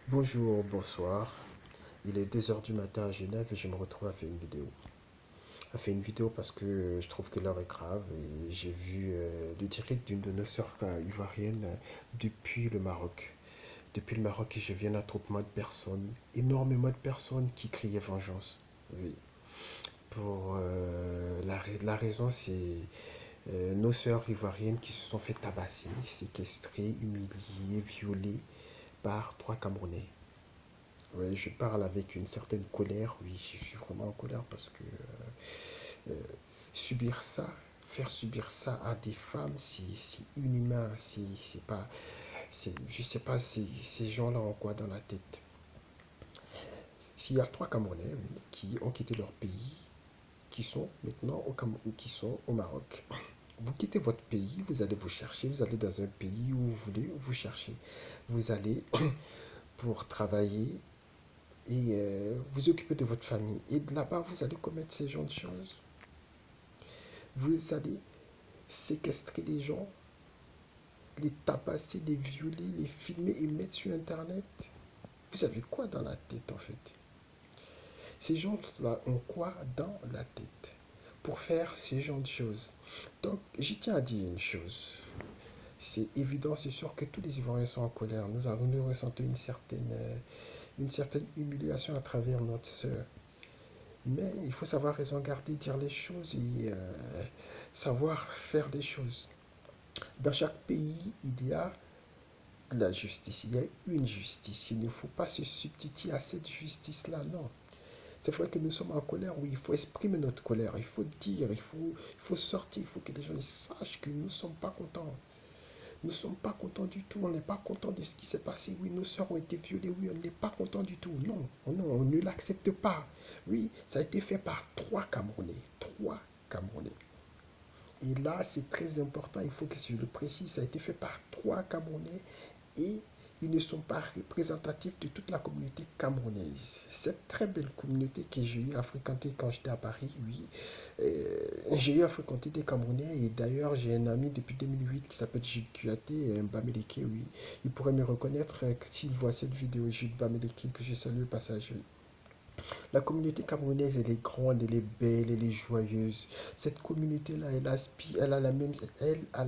Bonjour, bonsoir. Il est 2 heures du matin à Genève et je me retrouve à faire une vidéo. À faire une vidéo parce que je trouve que l'heure est grave et j'ai vu le direct d'une de nos sœurs ivoiriennes depuis le Maroc. Depuis le Maroc, et je viens d'un attroupement de personnes, énormément de personnes qui criaient vengeance. Oui. Pour la raison, c'est nos sœurs ivoiriennes qui se sont fait tabasser, séquestrer, humilier, violer par 3 Camerounais. Oui, je parle avec une certaine colère. Oui, je suis vraiment en colère parce que euh, subir ça, faire subir ça à des femmes, c'est inhumain. C'est pas, je sais pas, ces gens-là ont quoi dans la tête. S'il y a 3 Camerounais oui, qui ont quitté leur pays, qui sont maintenant qui sont au Maroc. Vous quittez votre pays, vous allez vous chercher, vous allez dans un pays où vous voulez vous chercher. Vous allez pour travailler, et vous occupez de votre famille. Et de là-bas, vous allez commettre ces genres de choses. Vous allez séquestrer des gens, les tabasser, les violer, les filmer et mettre sur Internet. Vous avez quoi dans la tête en fait? Ces gens-là ont quoi dans la tête pour faire ces genres de choses? Donc, j'y tiens à dire une chose. C'est évident, c'est sûr que tous les Ivoiriens sont en colère. Nous ressentons une certaine humiliation à travers notre sœur. Mais il faut savoir raison garder, dire les choses et savoir faire les choses. Dans chaque pays, il y a de la justice. Il y a une justice. Il ne faut pas se substituer à cette justice-là, non. C'est vrai que nous sommes en colère, oui, il faut exprimer notre colère, il faut dire, il faut sortir, il faut que les gens sachent que nous ne sommes pas contents. Nous ne sommes pas contents du tout, on n'est pas contents de ce qui s'est passé. Oui, nos soeurs ont été violées, oui, on n'est pas contents du tout. Non, non, on ne l'accepte pas. Oui, ça a été fait par 3 Camerounais. 3 Camerounais. Et là, c'est très important, il faut que je le précise, ça a été fait par 3 Camerounais et ils ne sont pas représentatifs de toute la communauté camerounaise. Cette très belle communauté que j'ai eu à fréquenter quand j'étais à Paris, oui, j'ai eu à fréquenter des Camerounais et d'ailleurs j'ai un ami depuis 2008 qui s'appelle Jules Kuyaté, un Bamileke, oui. Il pourrait me reconnaître s'il voit cette vidéo, Jules Bamileke, que je salue au passage. Oui. La communauté camerounaise, elle est grande, elle est belle, elle est joyeuse. Cette communauté-là, elle a la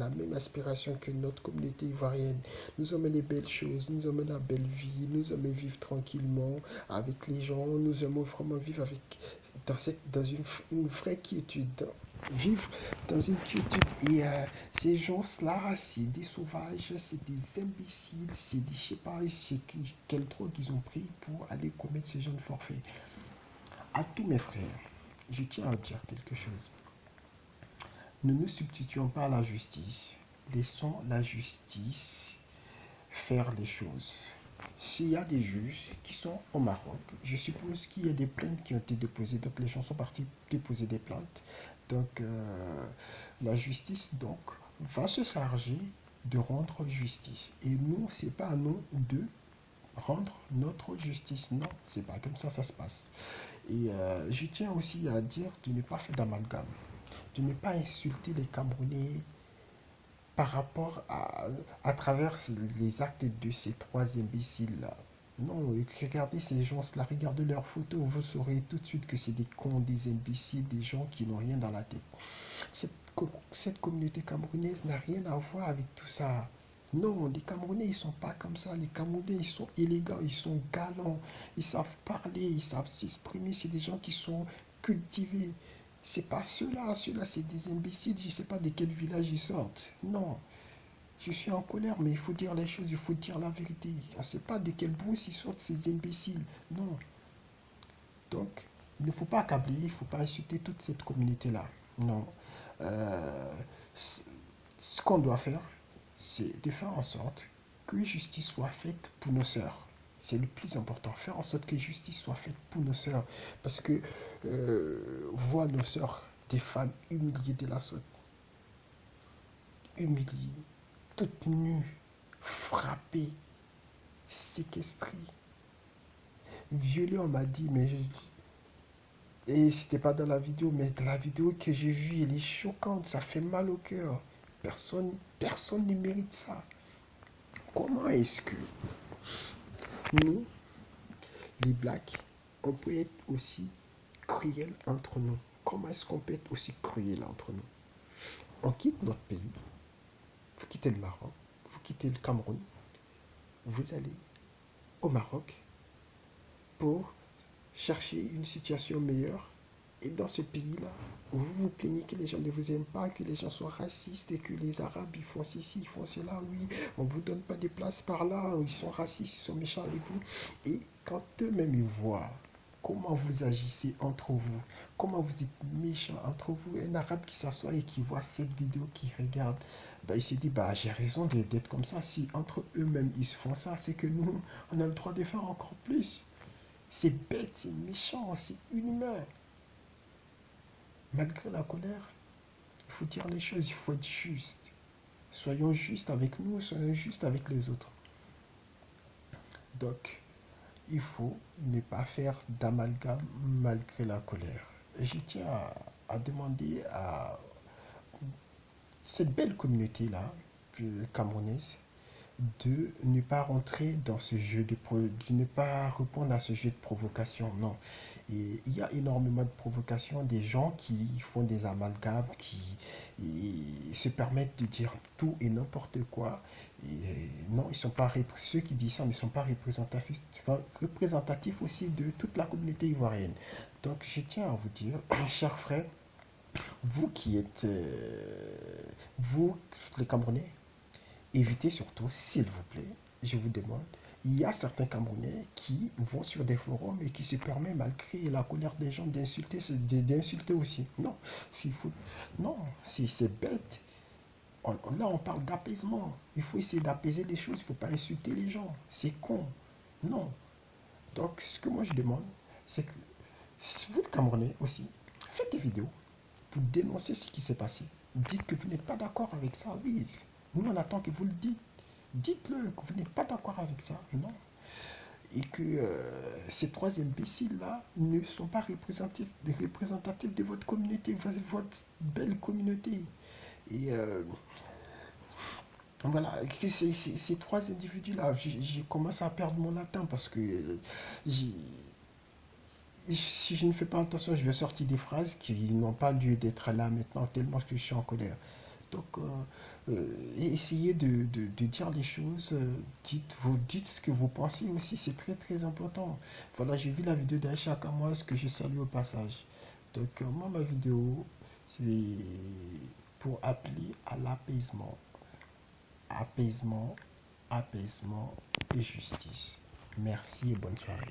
même aspiration que notre communauté ivoirienne. Nous aimons les belles choses, nous aimons la belle vie, nous aimons vivre tranquillement avec les gens, nous aimons vraiment vivre dans une vraie quiétude. Vivre dans une quiétude. Et ces gens-là, c'est des sauvages, c'est des imbéciles, c'est des, je sais pas, quelle drogue ils ont pris pour aller commettre ce genre de forfait. À tous mes frères, je tiens à dire quelque chose. Ne nous substituons pas à la justice. Laissons la justice faire les choses. S'il y a des juges qui sont au Maroc, je suppose qu'il y a des plaintes qui ont été déposées. Donc les gens sont partis déposer des plaintes. Donc la justice donc va se charger de rendre justice. Et nous, c'est pas à nous de rendre notre justice. Non, c'est pas comme ça se passe. Et je tiens aussi à dire de ne pas faire d'amalgame, de ne pas insulter les Camerounais par rapport à travers les actes de ces 3 imbéciles-là. Non, regardez ces gens-là, regardez leurs photos, vous saurez tout de suite que c'est des cons, des imbéciles, des gens qui n'ont rien dans la tête. Cette, cette communauté camerounaise n'a rien à voir avec tout ça. Non, les Camerounais, ils sont pas comme ça. Les Camerounais, ils sont élégants, ils sont galants, ils savent parler, ils savent s'exprimer. C'est des gens qui sont cultivés. C'est pas ceux-là, ceux-là, c'est des imbéciles. Je sais pas de quel village ils sortent. Non, je suis en colère, mais il faut dire les choses, il faut dire la vérité. On ne sait pas de quelle brousse ils sortent ces imbéciles. Non. Donc, il ne faut pas accabler, il ne faut pas insulter toute cette communauté-là. Non. Euh, ce qu'on doit faire, c'est de faire en sorte que justice soit faite pour nos sœurs. C'est le plus important. Faire en sorte que justice soit faite pour nos sœurs. Parce que voir nos sœurs, des femmes humiliées de la sorte, humiliées, toutes nues, frappées, séquestrées, violées, on m'a dit, mais et c'était pas dans la vidéo, mais dans la vidéo que j'ai vue, elle est choquante, ça fait mal au cœur. Personne ne mérite ça. Comment est-ce que nous, les Blacks, on peut être aussi cruel entre nous. Comment est-ce qu'on peut être aussi cruel entre nous? On quitte notre pays, vous quittez le Maroc, vous quittez le Cameroun, vous allez au Maroc pour chercher une situation meilleure. Et dans ce pays-là, vous vous plaignez que les gens ne vous aiment pas, que les gens sont racistes et que les Arabes, ils font ceci, ils font cela, oui, on ne vous donne pas des places par là, ils sont racistes, ils sont méchants avec vous. Et quand eux-mêmes ils voient comment vous agissez entre vous, comment vous êtes méchants entre vous, un Arabe qui s'assoit et qui voit cette vidéo, qui regarde, bah, il se dit, bah, j'ai raison d'être comme ça. Si entre eux-mêmes ils se font ça, c'est que nous, on a le droit de faire encore plus. C'est bête, c'est méchant, c'est inhumain. Malgré la colère, il faut dire les choses, il faut être juste. Soyons justes avec nous, soyons justes avec les autres. Donc, il faut ne pas faire d'amalgame malgré la colère. Et je tiens demander à cette belle communauté-là, camerounaise, de ne pas rentrer dans ce jeu de ne pas répondre à ce jeu de provocation. Non. Et il y a énormément de provocations, des gens qui font des amalgames, qui se permettent de dire tout et n'importe quoi. Et non, ils sont pas ceux qui disent ça ne sont pas représentatifs, représentatifs aussi de toute la communauté ivoirienne. Donc je tiens à vous dire, mes chers frères, vous qui êtes, vous les Camerounais, évitez surtout, s'il vous plaît, je vous demande, il y a certains Camerounais qui vont sur des forums et qui se permettent, malgré la colère des gens, d'insulter aussi. Non, il faut, non, c'est bête. Là, on parle d'apaisement. Il faut essayer d'apaiser les choses. Il ne faut pas insulter les gens. C'est con. Non. Donc, ce que moi je demande, c'est que vous, les Camerounais aussi, faites des vidéos pour dénoncer ce qui s'est passé. Dites que vous n'êtes pas d'accord avec ça. Oui, nous, on attend que vous le dites. Dites-le que vous n'êtes pas d'accord avec ça. Non. Et que ces trois imbéciles-là ne sont pas représentatifs de votre communauté, votre belle communauté. Et voilà, que ces trois individus-là, j'ai commencé à perdre mon latin parce que si je ne fais pas attention, je vais sortir des phrases qui n'ont pas lieu d'être là maintenant, tellement que je suis en colère. Donc, essayez de dire les choses, dites ce que vous pensez aussi, c'est très très important. Voilà, j'ai vu la vidéo d'Aïcha Kamoise que je salue au passage. Donc, moi, ma vidéo, c'est pour appeler à l'apaisement. Apaisement, apaisement et justice. Merci et bonne soirée.